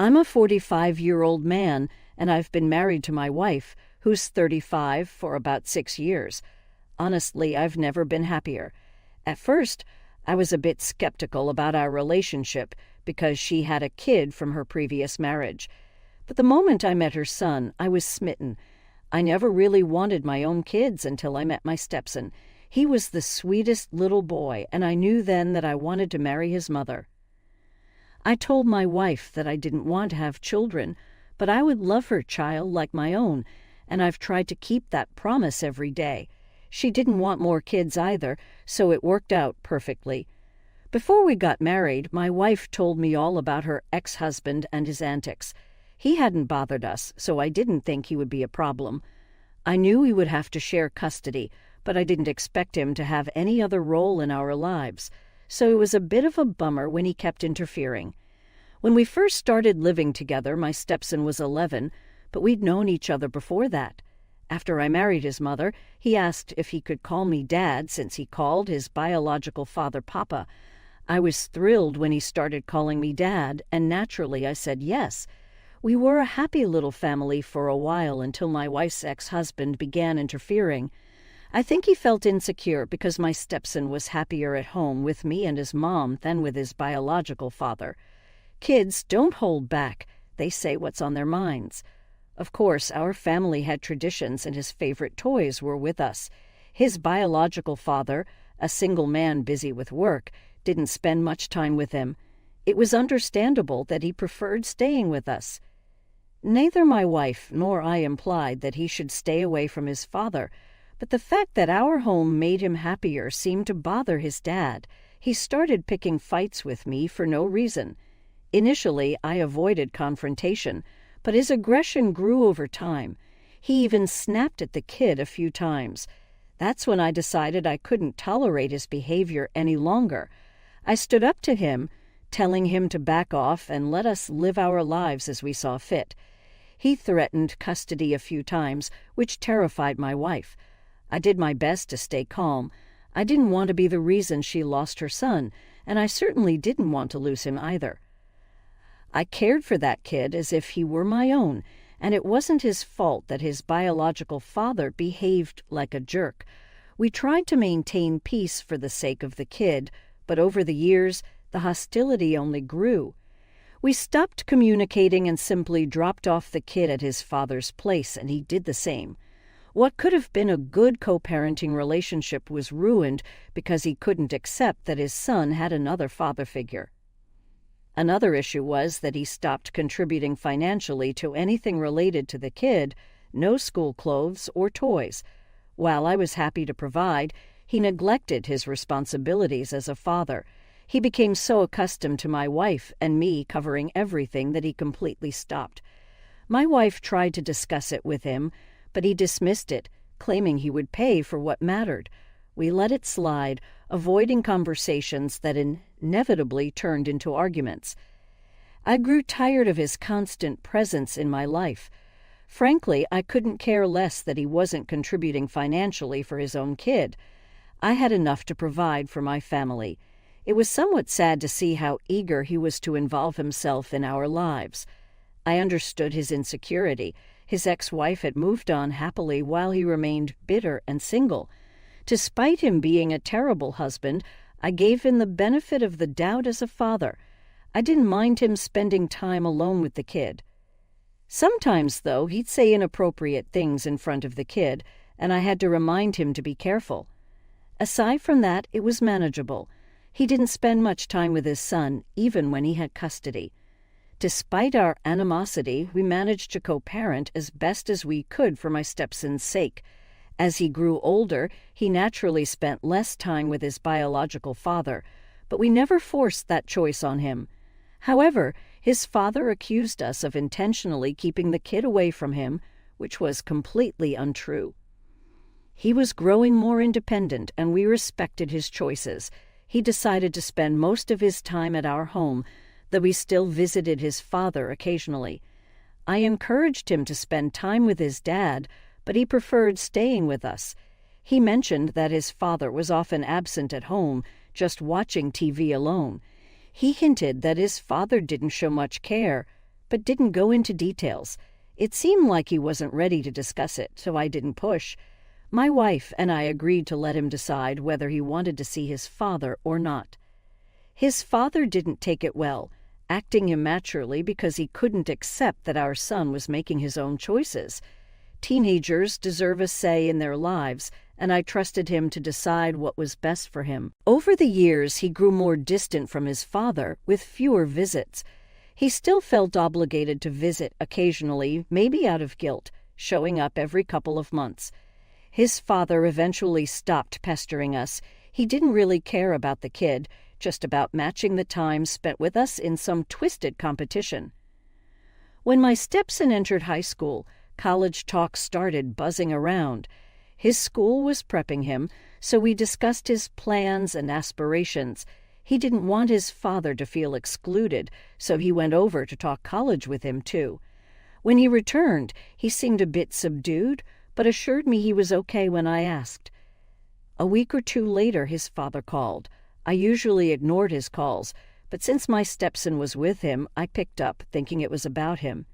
I'm a 45-year-old man, and I've been married to my wife, who's 35, for about 6 years. Honestly, I've never been happier. At first, I was a bit skeptical about our relationship because she had a kid from her previous marriage. But the moment I met her son, I was smitten. I never really wanted my own kids until I met my stepson. He was the sweetest little boy, and I knew then that I wanted to marry his mother. I told my wife that I didn't want to have children, but I would love her child like my own, and I've tried to keep that promise every day. She didn't want more kids either, so it worked out perfectly. Before we got married, my wife told me all about her ex-husband and his antics. He hadn't bothered us, so I didn't think he would be a problem. I knew we would have to share custody, but I didn't expect him to have any other role in our lives, so it was a bit of a bummer when he kept interfering. When we first started living together, my stepson was 11, but we'd known each other before that. After I married his mother, he asked if he could call me Dad since he called his biological father Papa. I was thrilled when he started calling me Dad, and naturally I said yes. We were a happy little family for a while until my wife's ex-husband began interfering. I think he felt insecure because my stepson was happier at home with me and his mom than with his biological father. Kids don't hold back. They say what's on their minds. Of course, our family had traditions and his favorite toys were with us. His biological father, a single man busy with work, didn't spend much time with him. It was understandable that he preferred staying with us. Neither my wife nor I implied that he should stay away from his father, but the fact that our home made him happier seemed to bother his dad. He started picking fights with me for no reason. Initially, I avoided confrontation, but his aggression grew over time. He even snapped at the kid a few times. That's when I decided I couldn't tolerate his behavior any longer. I stood up to him, telling him to back off and let us live our lives as we saw fit. He threatened custody a few times, which terrified my wife. I did my best to stay calm. I didn't want to be the reason she lost her son, and I certainly didn't want to lose him either. I cared for that kid as if he were my own, and it wasn't his fault that his biological father behaved like a jerk. We tried to maintain peace for the sake of the kid, but over the years, the hostility only grew. We stopped communicating and simply dropped off the kid at his father's place, and he did the same. What could have been a good co-parenting relationship was ruined because he couldn't accept that his son had another father figure. Another issue was that he stopped contributing financially to anything related to the kid, no school clothes or toys. While I was happy to provide, he neglected his responsibilities as a father. He became so accustomed to my wife and me covering everything that he completely stopped. My wife tried to discuss it with him, but he dismissed it, claiming he would pay for what mattered. We let it slide, avoiding conversations that inevitably turned into arguments. I grew tired of his constant presence in my life. Frankly, I couldn't care less that he wasn't contributing financially for his own kid. I had enough to provide for my family. It was somewhat sad to see how eager he was to involve himself in our lives. I understood his insecurity. His ex-wife had moved on happily while he remained bitter and single. Despite him being a terrible husband, I gave him the benefit of the doubt as a father. I didn't mind him spending time alone with the kid. Sometimes, though, he'd say inappropriate things in front of the kid, and I had to remind him to be careful. Aside from that, it was manageable. He didn't spend much time with his son, even when he had custody. Despite our animosity, we managed to co-parent as best as we could for my stepson's sake. As he grew older, he naturally spent less time with his biological father, but we never forced that choice on him. However, his father accused us of intentionally keeping the kid away from him, which was completely untrue. He was growing more independent, and we respected his choices. He decided to spend most of his time at our home, though he still visited his father occasionally. I encouraged him to spend time with his dad, but he preferred staying with us. He mentioned that his father was often absent at home, just watching TV alone. He hinted that his father didn't show much care, but didn't go into details. It seemed like he wasn't ready to discuss it, so I didn't push. My wife and I agreed to let him decide whether he wanted to see his father or not. His father didn't take it well, acting immaturely because he couldn't accept that our son was making his own choices. Teenagers deserve a say in their lives, and I trusted him to decide what was best for him. Over the years, he grew more distant from his father, with fewer visits. He still felt obligated to visit occasionally, maybe out of guilt, showing up every couple of months. His father eventually stopped pestering us. He didn't really care about the kid, just about matching the time spent with us in some twisted competition. When my stepson entered high school, college talk started buzzing around. His school was prepping him, so we discussed his plans and aspirations. He didn't want his father to feel excluded, so he went over to talk college with him, too. When he returned, he seemed a bit subdued, but assured me he was okay when I asked. A week or two later, his father called. I usually ignored his calls, but since my stepson was with him, I picked up, thinking it was about him.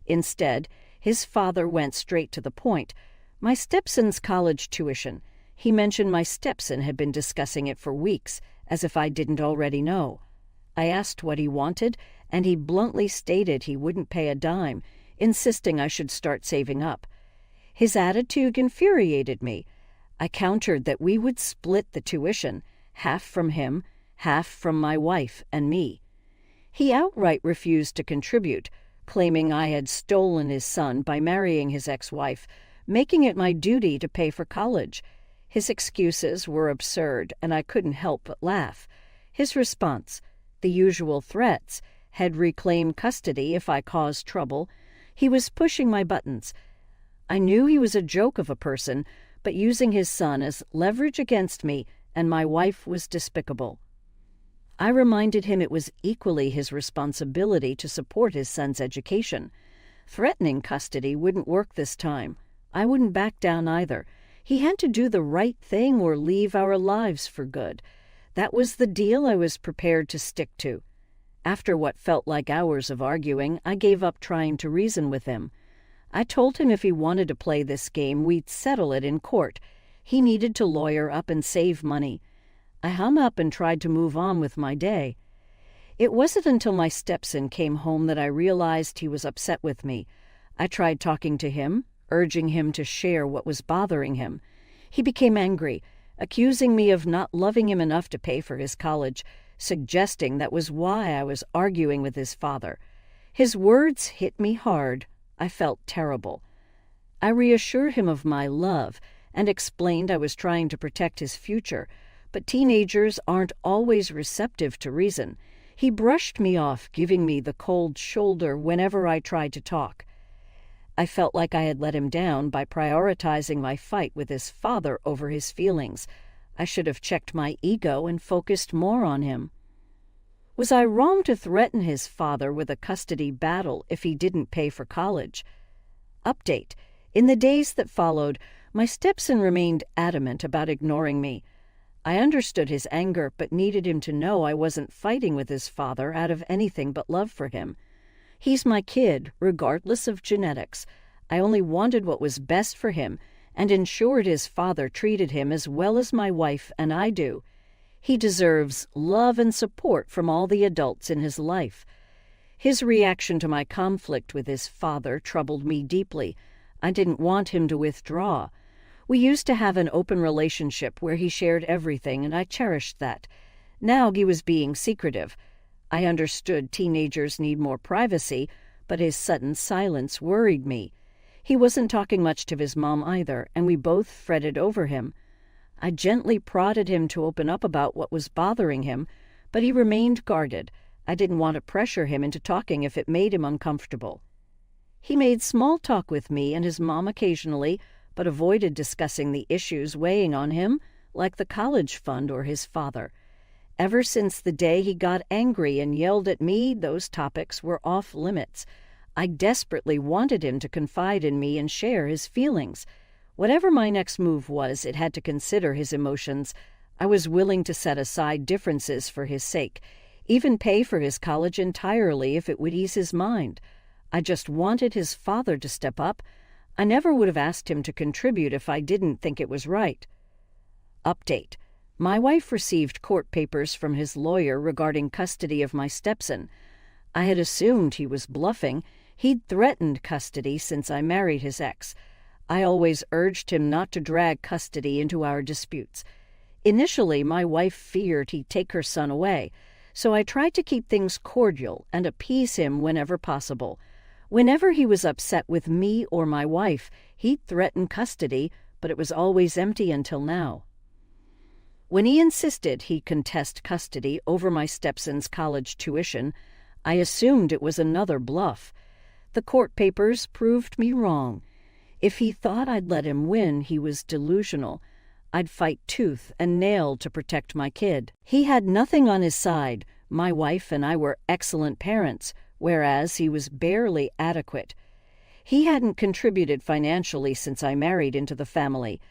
Instead, his father went straight to the point. My stepson's college tuition. He mentioned my stepson had been discussing it for weeks, as if I didn't already know. I asked what he wanted, and he bluntly stated he wouldn't pay a dime, insisting I should start saving up. His attitude infuriated me. I countered that we would split the tuition, half from him, half from my wife and me. He outright refused to contribute, claiming I had stolen his son by marrying his ex-wife, making it my duty to pay for college. His excuses were absurd, and I couldn't help but laugh. His response, the usual threats, had reclaimed custody if I caused trouble. He was pushing my buttons. I knew he was a joke of a person, but using his son as leverage against me and my wife was despicable. I reminded him it was equally his responsibility to support his son's education. Threatening custody wouldn't work this time. I wouldn't back down either. He had to do the right thing or leave our lives for good. That was the deal I was prepared to stick to. After what felt like hours of arguing, I gave up trying to reason with him. I told him if he wanted to play this game, we'd settle it in court. He needed to lawyer up and save money. I hung up and tried to move on with my day. It wasn't until my stepson came home that I realized he was upset with me. I tried talking to him, urging him to share what was bothering him. He became angry, accusing me of not loving him enough to pay for his college, suggesting that was why I was arguing with his father. His words hit me hard. I felt terrible. I reassured him of my love and explained I was trying to protect his future, but teenagers aren't always receptive to reason. He brushed me off, giving me the cold shoulder whenever I tried to talk. I felt like I had let him down by prioritizing my fight with his father over his feelings. I should have checked my ego and focused more on him. Was I wrong to threaten his father with a custody battle if he didn't pay for college? Update. In the days that followed, my stepson remained adamant about ignoring me. I understood his anger, but needed him to know I wasn't fighting with his father out of anything but love for him. He's my kid, regardless of genetics. I only wanted what was best for him and ensured his father treated him as well as my wife and I do. He deserves love and support from all the adults in his life. His reaction to my conflict with his father troubled me deeply. I didn't want him to withdraw. We used to have an open relationship where he shared everything, and I cherished that. Now he was being secretive. I understood teenagers need more privacy, but his sudden silence worried me. He wasn't talking much to his mom either, and we both fretted over him. I gently prodded him to open up about what was bothering him, but he remained guarded. I didn't want to pressure him into talking if it made him uncomfortable. He made small talk with me and his mom occasionally, but avoided discussing the issues weighing on him, like the college fund or his father. Ever since the day he got angry and yelled at me, those topics were off limits. I desperately wanted him to confide in me and share his feelings. Whatever my next move was, it had to consider his emotions. I was willing to set aside differences for his sake, even pay for his college entirely if it would ease his mind. I just wanted his father to step up. I never would have asked him to contribute if I didn't think it was right. Update. My wife received court papers from his lawyer regarding custody of my stepson. I had assumed he was bluffing. He'd threatened custody since I married his ex. I always urged him not to drag custody into our disputes. Initially, my wife feared he'd take her son away, so I tried to keep things cordial and appease him whenever possible. Whenever he was upset with me or my wife, he'd threaten custody, but it was always empty until now. When he insisted he'd contest custody over my stepson's college tuition, I assumed it was another bluff. The court papers proved me wrong. If he thought I'd let him win, he was delusional. I'd fight tooth and nail to protect my kid. He had nothing on his side. My wife and I were excellent parents, whereas he was barely adequate. He hadn't contributed financially since I married into the family.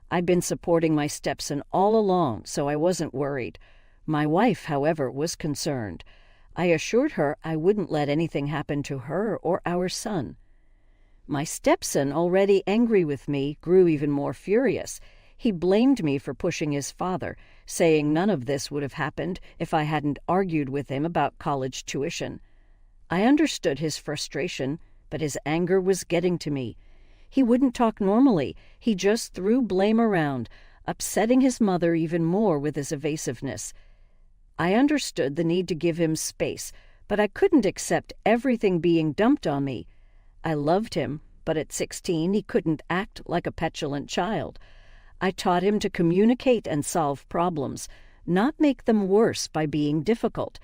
I'd been supporting my stepson all along, so I wasn't worried. My wife, however, was concerned. I assured her I wouldn't let anything happen to her or our son. My stepson, already angry with me, grew even more furious. He blamed me for pushing his father, saying none of this would have happened if I hadn't argued with him about college tuition. I understood his frustration, but his anger was getting to me. He wouldn't talk normally. He just threw blame around, upsetting his mother even more with his evasiveness. I understood the need to give him space, but I couldn't accept everything being dumped on me. I loved him, but at 16 he couldn't act like a petulant child. I taught him to communicate and solve problems, not make them worse by being difficult.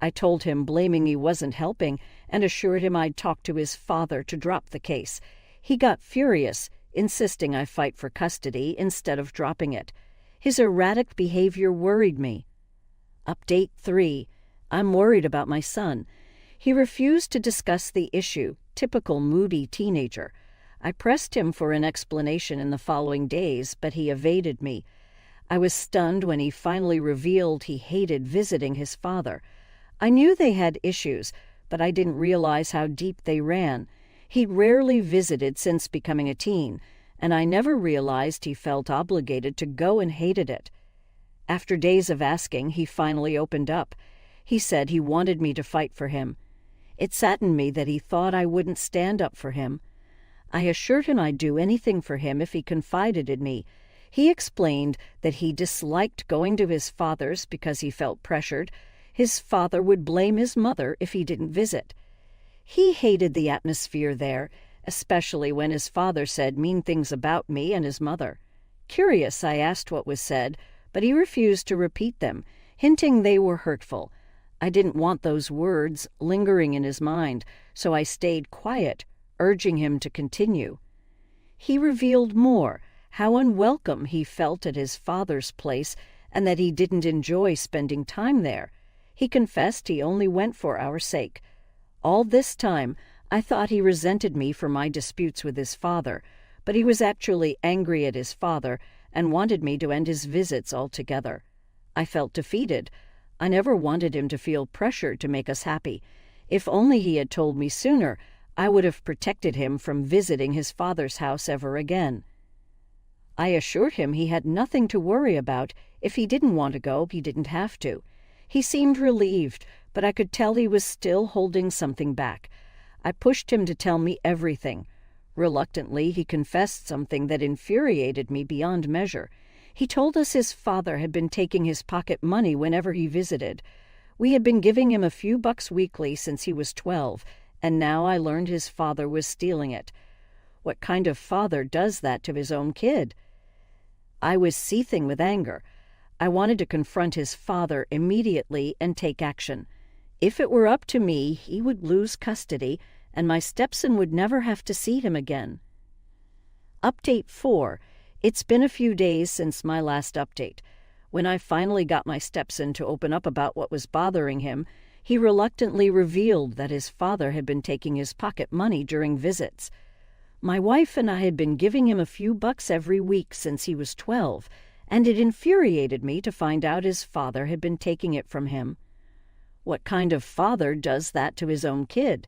I told him blaming me wasn't helping and assured him I'd talk to his father to drop the case. He got furious, insisting I fight for custody instead of dropping it. His erratic behavior worried me. Update 3. I'm worried about my son. He refused to discuss the issue, typical moody teenager. I pressed him for an explanation in the following days, but he evaded me. I was stunned when he finally revealed he hated visiting his father. I knew they had issues, but I didn't realize how deep they ran. He'd rarely visited since becoming a teen, and I never realized he felt obligated to go and hated it. After days of asking, he finally opened up. He said he wanted me to fight for him. It saddened me that he thought I wouldn't stand up for him. I assured him I'd do anything for him if he confided in me. He explained that he disliked going to his father's because he felt pressured. His father would blame his mother if he didn't visit. He hated the atmosphere there, especially when his father said mean things about me and his mother. Curious, I asked what was said, but he refused to repeat them, hinting they were hurtful. I didn't want those words lingering in his mind, so I stayed quiet, urging him to continue. He revealed more, how unwelcome he felt at his father's place and that he didn't enjoy spending time there. He confessed he only went for our sake. All this time, I thought he resented me for my disputes with his father, but he was actually angry at his father and wanted me to end his visits altogether. I felt defeated. I never wanted him to feel pressured to make us happy. If only he had told me sooner, I would have protected him from visiting his father's house ever again. I assured him he had nothing to worry about. If he didn't want to go, he didn't have to. He seemed relieved, but I could tell he was still holding something back. I pushed him to tell me everything. Reluctantly, he confessed something that infuriated me beyond measure. He told us his father had been taking his pocket money whenever he visited. We had been giving him a few bucks weekly since he was 12, and now I learned his father was stealing it. What kind of father does that to his own kid? I was seething with anger. I wanted to confront his father immediately and take action. If it were up to me, he would lose custody, and my stepson would never have to see him again. Update 4. It's been a few days since my last update. When I finally got my stepson to open up about what was bothering him, he reluctantly revealed that his father had been taking his pocket money during visits. My wife and I had been giving him a few bucks every week since he was 12, and it infuriated me to find out his father had been taking it from him. What kind of father does that to his own kid?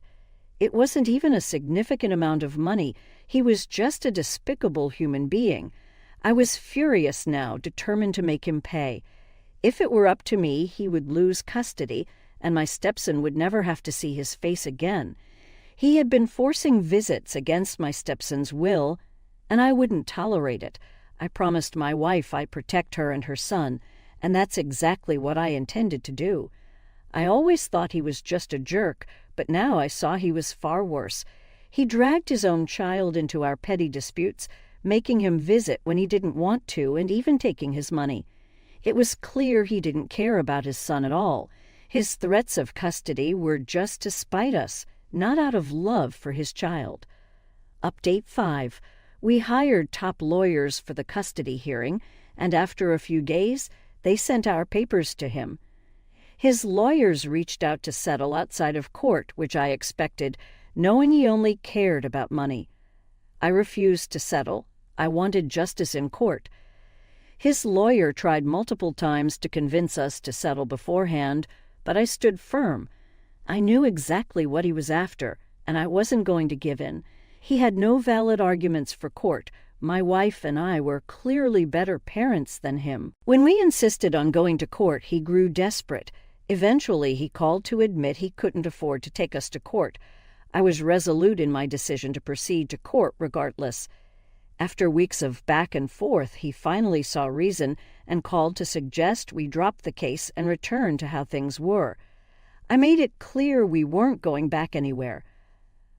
It wasn't even a significant amount of money. He was just a despicable human being. I was furious now, determined to make him pay. If it were up to me, he would lose custody, and my stepson would never have to see his face again. He had been forcing visits against my stepson's will, and I wouldn't tolerate it. I promised my wife I'd protect her and her son, and that's exactly what I intended to do. I always thought he was just a jerk, but now I saw he was far worse. He dragged his own child into our petty disputes, making him visit when he didn't want to, and even taking his money. It was clear he didn't care about his son at all. His threats of custody were just to spite us, not out of love for his child. Update 5. We hired top lawyers for the custody hearing, and after a few days, they sent our papers to him. His lawyers reached out to settle outside of court, which I expected, knowing he only cared about money. I refused to settle. I wanted justice in court. His lawyer tried multiple times to convince us to settle beforehand, but I stood firm. I knew exactly what he was after, and I wasn't going to give in. He had no valid arguments for court. My wife and I were clearly better parents than him. When we insisted on going to court, he grew desperate. Eventually, he called to admit he couldn't afford to take us to court. I was resolute in my decision to proceed to court regardless. After weeks of back and forth, he finally saw reason and called to suggest we drop the case and return to how things were. I made it clear we weren't going back anywhere.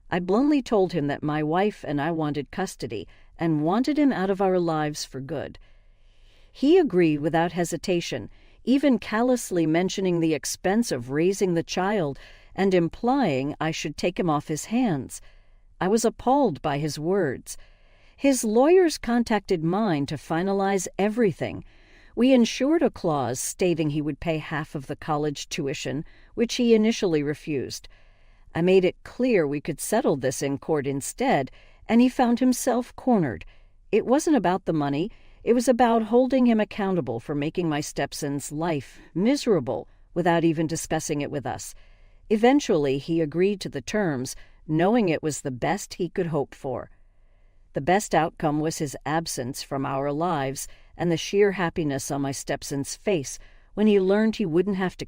I bluntly told him that my wife and I wanted custody and wanted him out of our lives for good. He agreed without hesitation, even callously mentioning the expense of raising the child and implying I should take him off his hands. I was appalled by his words. His lawyers contacted mine to finalize everything. We ensured a clause stating he would pay half of the college tuition, which he initially refused. I made it clear we could settle this in court instead, and he found himself cornered. It wasn't about the money. It was about holding him accountable for making my stepson's life miserable without even discussing it with us. Eventually, he agreed to the terms, knowing it was the best he could hope for. The best outcome was his absence from our lives and the sheer happiness on my stepson's face when he learned he wouldn't have to